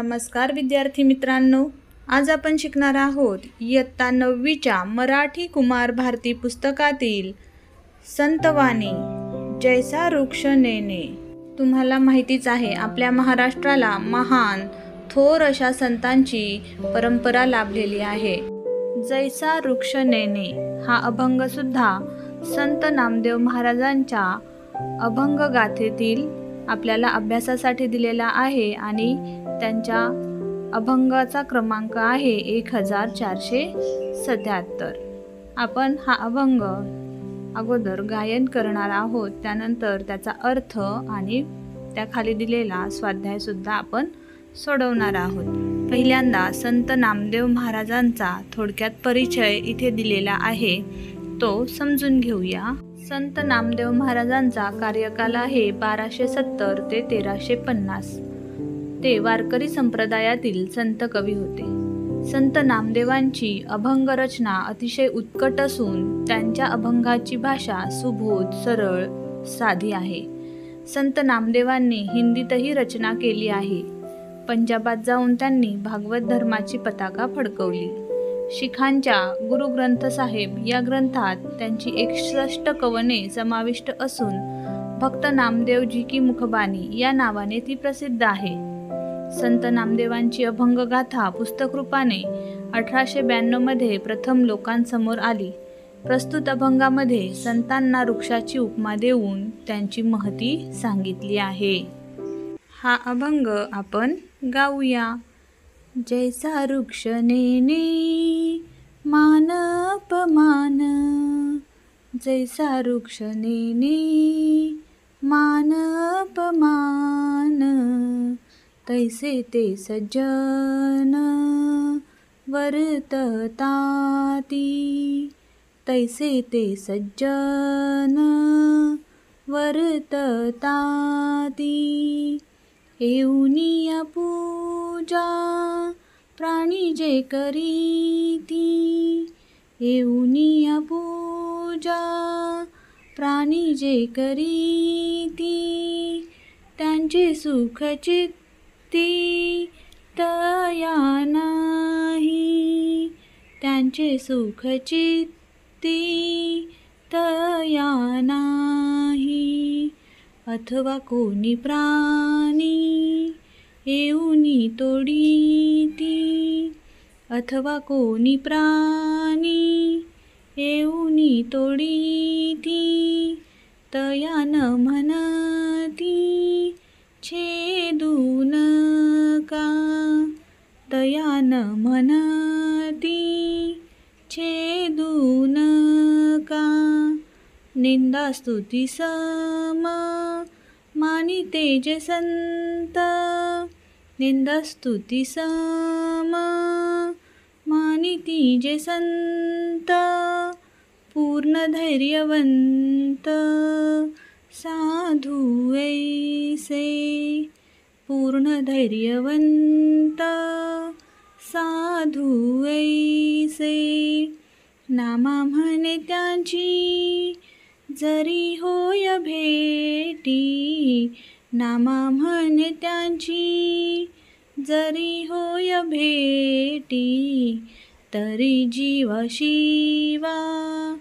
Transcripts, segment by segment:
नमस्कार विद्यार्थी मित्रांनो, आज आपण शिकणार आहोत इयत्ता 9वीच्या मराठी कुमार भारती पुस्तकातील संतवाणी जैसा वृक्ष नेणे। तुम्हाला माहितीच आहे, आपल्या महाराष्ट्राला महान थोर अशा संतांची परंपरा लाभलेली आहे। जैसा वृक्ष नेणे हा अभंग सुद्धा संत नामदेव महाराजांच्या अभंग गाथेतील आपल्याला अभ्यासासाठी दिलेला आहे आणि त्यांच्या अभंगाचा क्रमांक आहे 1477। आपण हा अभंग अगोदर गायन करणार आहोत, त्यानंतर त्याचा अर्थ आणि त्याखाली दिलेला स्वाध्याय सुद्धा आपण सोडवणार आहोत। पहिल्यांदा संत नामदेव महाराजांचा थोडक्यात परिचय इथे दिलेला आहे, तो समजून घेऊया। संत नामदेव महाराजांचा कार्यकाल आहे 1270 ते 1350। ते वारकरी संप्रदायातील संत कवी होते। संत नामदेवांची अभंग रचना अतिशय उत्कट असून त्यांच्या अभंगाची भाषा सुबोध, सरळ, साधी आहे। संत नामदेवांनी हिंदीतही रचना केली आहे। पंजाबात जाऊन त्यांनी भागवत धर्माची पताका फडकवली। शिखांच्या गुरु ग्रंथ साहेब या ग्रंथात त्यांची 61 कवने समाविष्ट असून भक्त नामदेवजी की मुखबानी या नावाने ती प्रसिद्ध आहे। संत नामदेवांची अभंग गाथा पुस्तक रूपाने 1892 मध्ये प्रथम लोकांसमोर आली। प्रस्तुत अभंगामध्ये संतांना वृक्षाची उपमा देऊन त्यांची महती सांगितली आहे। हा अभंग आपण गाऊया। जैसा वृक्ष नेणे मान अपमान, जैसा वृक्ष नेणे मान अपमान, तैसे ते सज्जन वर्तताती, तैसे ते सज्जन वर्तताती। येऊनिया पूजा प्राणी जे करीती, येऊनिया पूजा प्राणी जे करीती, त्यांचे सुख चित्ती तया नाही, त्यांचे सुख चित्ती तया नाही। अथवा कोणी प्राणी येऊनी तोडीती, अथवा कोणी प्राणी येऊनी तोडीती, तया न म्हणती छेदू नका, तया न म्हणती छेदू नका। निंदा स्तुती सम मानिते जे संत, निंदा स्तुती सम मानिती जे संत, पूर्ण धैर्यवंत साधू ऐसे, पूर्ण धैर्यवंत साधू ऐसे। नामा म्हणे त्यांची जरी होय भेटी, नामा म्हणे त्यांची जरी होय भेटी, तरी जीव शिवा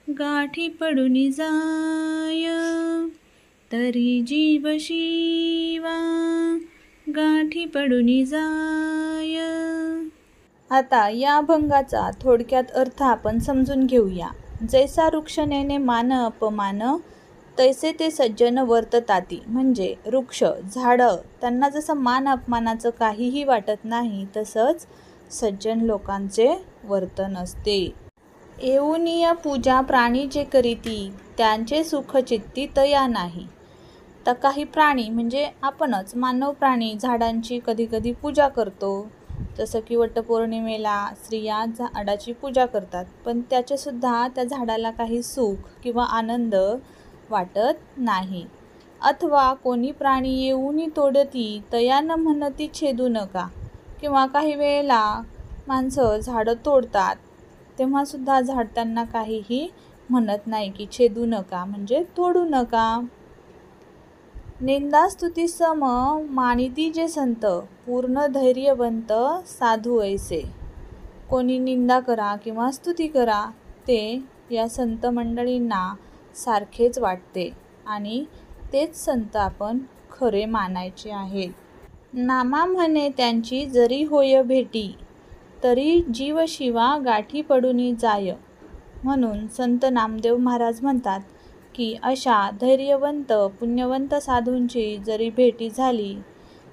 गाठी पडून जाय, तरी जीव शिवा गाठी पडून जाय। आता या अभंगाचा थोडक्यात अर्थ आपण समजून घेऊया। जैसा वृक्ष नेणे मान अपमान, तैसे ते सज्जन वर्तताती, म्हणजे वृक्ष, झाडं त्यांना जसं मान अपमानाचं काहीही वाटत नाही, तसंच सज्जन लोकांचे वर्तन असते। येऊनिया पूजा प्राणी जे करीती, त्यांचे सुख चित्ती तया नाही। तर काही प्राणी म्हणजे आपणच, मानव प्राणी झाडांची कधी कधी पूजा करतो, जसं की वटपौर्णिमेला स्त्रिया झाडाची पूजा करतात, पण त्याचेसुद्धा त्या झाडाला काही सुख किंवा आनंद वाटत नाही। अथवा कोणी प्राणी येऊनी तोडती तया न म्हणती छेदू नका, किंवा काही वेळेला माणसं झाडं तोडतात तेव्हासुद्धा झाड त्यांना काहीही म्हणत नाही की छेदू नका म्हणजे तोडू नका। निंदास्तुती सम मानिती जे संत, पूर्ण धैर्यवंत साधू ऐसे. कोणी निंदा करा किंवा स्तुती करा ते या संत मंडळींना सारखेच वाटते आणि तेच संत आपण खरे मानायचे आहेत. नामा म्हणे त्यांची जरी होय भेटी, तरी जीव शिवा गाठी पडूनी जाय. म्हणून संत नामदेव महाराज म्हणतात की अशा धैर्यवंत पुण्यवंत साधूंची जरी भेटी झाली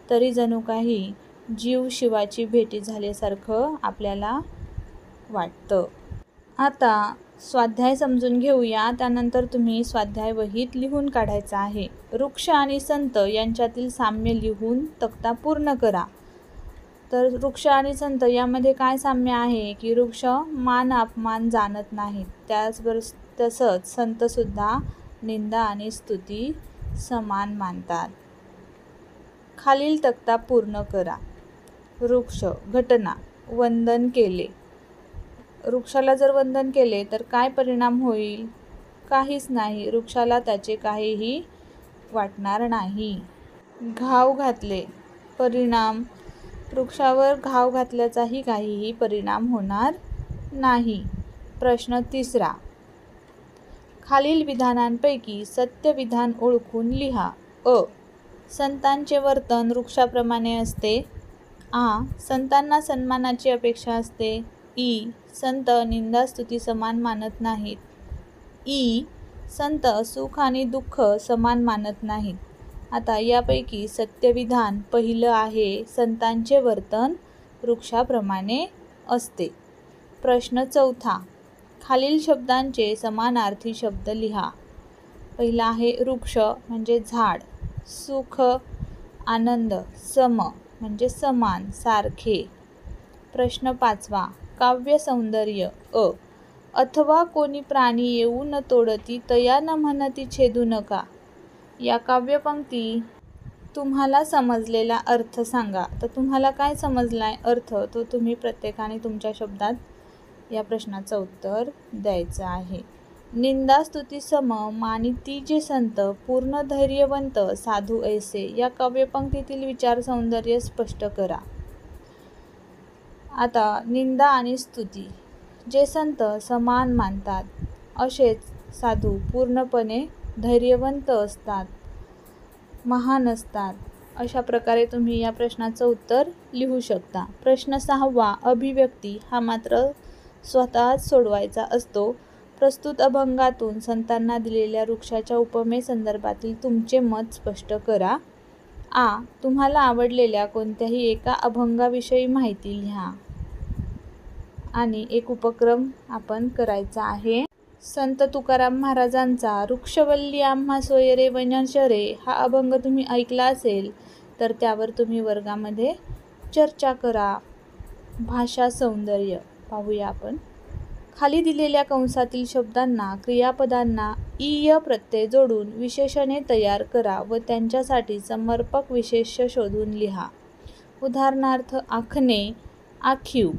तरी जणू काही जीव शिवाची भेटी झाल्यासारखं आपल्याला वाटतं. आता स्वाध्याय समजून घेऊया, त्यानंतर तुम्ही स्वाध्याय वहीत लिहून काढायचा आहे. वृक्ष आणि संत यांच्यातील साम्य लिहून तक्ता पूर्ण करा. तर वृक्ष आणि संत यामध्ये काय साम्य आहे की वृक्ष मान अपमान जाणत नाहीत, त्याचबरोबर तसंच संतसुद्धा निंदा आणि स्तुती समान मानतात. खालील तक्ता पूर्ण करा. वृक्ष घटना, वंदन केले. वृक्षाला जर वंदन केले तर काय परिणाम होईल? काहीच नाही, वृक्षाला त्याचे काहीही वाटणार नाही. घाव घातले, परिणाम, वृक्षावर घाव घातल्याचाही काहीही परिणाम होणार नाही. प्रश्न तिसरा, खालील विधानांपैकी सत्य विधान ओळखून लिहा. अ. संतांचे वर्तन वृक्षाप्रमाणे असते. आ. संतांना सन्मानाची अपेक्षा असते. इ. संत निंदास्तुती समान मानत नाहीत. इ. संत सुख आणि दुःख समान मानत नाहीत. आता यापैकी सत्यविधान पहिलं आहे, संतांचे वर्तन वृक्षाप्रमाणे असते. प्रश्न चौथा, खालील शब्दांचे समानार्थी शब्द लिहा. पहिला आहे वृक्ष म्हणजे झाड, सुख आनंद, सम म्हणजे समान सारखे. प्रश्न पाचवा, काव्य सौंदर्य. अ. अथवा कोणी प्राणी येऊ न तोडती, तया न म्हणती छेदू नका. या काव्यपंक्ती तुम्हाला समजलेला अर्थ सांगा. तर तुम्हाला काय समजलाय अर्थ तो तुम्ही प्रत्येकाने तुमच्या शब्दात या प्रश्नाचं उत्तर द्यायचं आहे. निंदास्तुती सम मानिती जे संत, पूर्ण धैर्यवंत साधू ऐसे. या काव्यपंक्तीतील विचार सौंदर्य स्पष्ट करा. आता निंदा आणि स्तुती, जे संत समान मानतात असेच साधू पूर्णपणे धैर्यवंत असतात, महान असतात. अशा प्रकारे तुम्ही या प्रश्नाचं उत्तर लिहू शकता. प्रश्न सहावा, अभिव्यक्ती. हा मात्र स्वतःच सोडवायचा असतो. प्रस्तुत अभंगातून संतांना दिलेल्या वृक्षाच्या उपमे संदर्भातील तुमचे मत स्पष्ट करा. आ. तुम्हाला आवडलेल्या कोणत्याही एका अभंगाविषयी माहिती लिहा आणि एक उपक्रम आपण करायचा आहे. संत तुकाराम महाराजांचा वृक्षवल्ली आम्हा सोयरे वनचरे हा अभंग तुम्ही ऐकला असेल तर त्यावर तुम्ही वर्गामध्ये चर्चा करा. भाषा सौंदर्य पाहूया आपण. खाली दिलेल्या कंसातील शब्दांना क्रियापदांना ईय प्रत्यय जोडून विशेषणे तयार करा व त्यांच्यासाठी समर्पक विशेष्य शोधून लिहा. उदाहरणार्थ आखणे, आखीव,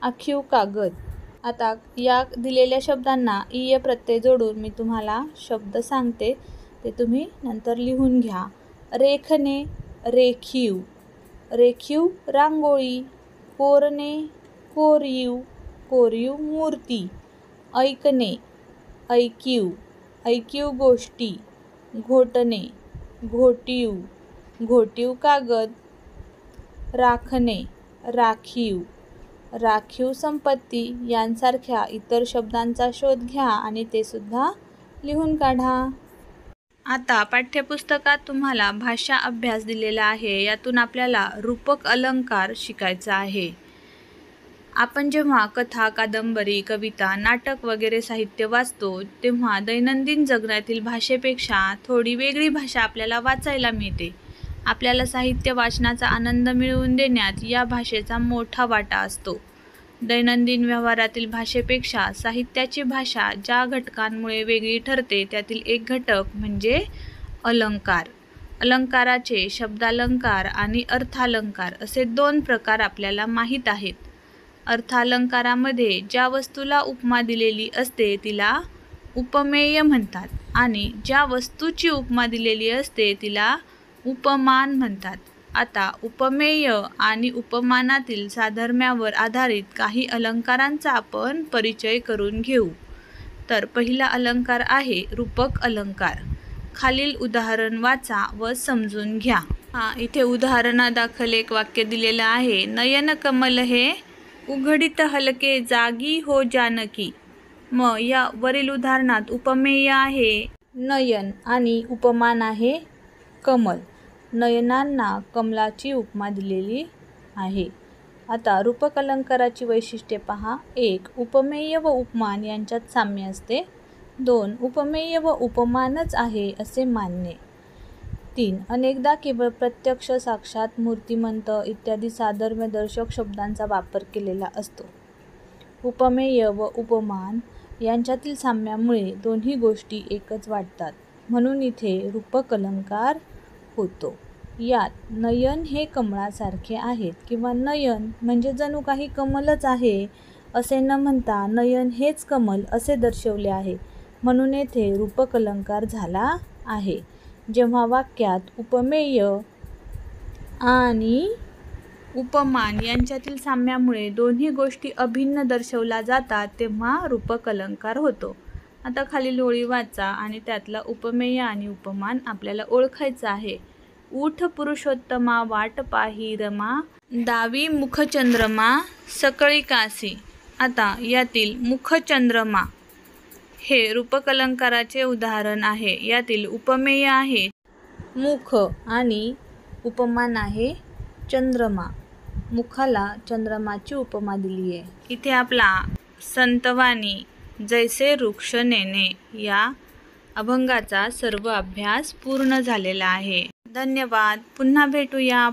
आखीव कागद. आता या दिलेल्या शब्दांना ईय प्रत्यय जोडून मी तुम्हाला शब्द सांगते, ते तुम्ही नंतर लिहून घ्या. रेखणे, रेखीव, रेखीव रांगोळी. कोरणे, कोरीव, कोरीव मूर्ती. ऐकणे, ऐकीव, ऐकीव गोष्टी. घोटणे, घोटीव, घोटीव कागद. राखणे, राखीव, राखीव संपत्ती. यांसारख्या इतर शब्दांचा शोध घ्या आणि ते सुद्धा लिहून काढा. आता पाठ्यपुस्तकात तुम्हाला भाषा अभ्यास दिलेला आहे. यातून आपल्याला रूपक अलंकार शिकायचा आहे. आपण जेव्हा कथा, कादंबरी, कविता, नाटक वगैरे साहित्य वाचतो तेव्हा दैनंदिन जगण्यातील भाषेपेक्षा थोडी वेगळी भाषा आपल्याला वाचायला मिळते. आपल्याला साहित्य वाचनाचा आनंद मिळवून देण्यात या भाषेचा मोठा वाटा असतो. दैनंदिन व्यवहारातील भाषेपेक्षा साहित्याची भाषा ज्या घटकांमुळे वेगळी ठरते त्यातील एक घटक म्हणजे अलंकार. अलंकाराचे शब्दालंकार आणि अर्थालंकार असे दोन प्रकार आपल्याला माहीत आहेत. अर्थालंकारामध्ये ज्या वस्तूला उपमा दिलेली असते तिला उपमेय म्हणतात आणि ज्या वस्तूची उपमा दिलेली असते तिला उपमान म्हणतात. आता उपमेय आणि उपमानातील साधर्म्यावर आधारित काही अलंकारांचा आपण परिचय करून घेऊ. तर पहिला अलंकार आहे रूपक अलंकार. खालील उदाहरण वाचा व समजून घ्या. इथे उदाहरणादाखल एक वाक्य दिलेलं आहे. नयन कमल हे उघडित हलके जागी हो जानकी. मग या वरील उदाहरणात उपमेय आहे नयन आणि उपमान आहे कमल. नयनांना कमलाची उपमा दिलेली आहे. आता रूपक अलंकाराची वैशिष्ट्ये पहा. 1. उपमेय व उपमान यांच्यात साम्य असते. 2. उपमेय व उपमानच आहे असे मानणे. 3. अनेकदा केवळ प्रत्यक्ष, साक्षात, मूर्तिमंत इत्यादी साधर्म्यदर्शक शब्दांचा वापर केलेला असतो. उपमेय व उपमान यांच्यातील साम्यामुळे दोन्ही गोष्टी एकच वाटतात, म्हणून इथे रूपक अलंकार होतो. यात नयन हे कमळासारखे आहेत किंवा नयन म्हणजे जणू काही कमलच आहे असे न म्हणता नयन हेच कमल असे दर्शवले आहे, म्हणून येथे रूपक अलंकार झाला आहे. जेव्हा वाक्यात उपमेय आणि उपमान यांच्यातील साम्यामुळे दोन्ही गोष्टी अभिन्न दर्शवल्या जातात तेव्हा रूपक अलंकार होतो. आता खालील ओळी वाचा आणि त्यातला उपमेय आणि उपमान आपल्याला ओळखायचं आहे. उठ पुरुषोत्तमा वाट पाही रमा, दावी मुखचंद्रमा सकळी कासी. आता यातील मुखचंद्रमा हे रूपक अलंकाराचे उदाहरण आहे. यातील उपमेय आहे मुख आणि उपमान आहे चंद्रमा. मुखाला चंद्रमाची उपमा दिली आहे. इथे आपला संतवाणी जैसे वृक्ष नेणे या अभंगाचा सर्व अभ्यास पूर्ण झालेला आहे. धन्यवाद. पुन्हा भेटूया.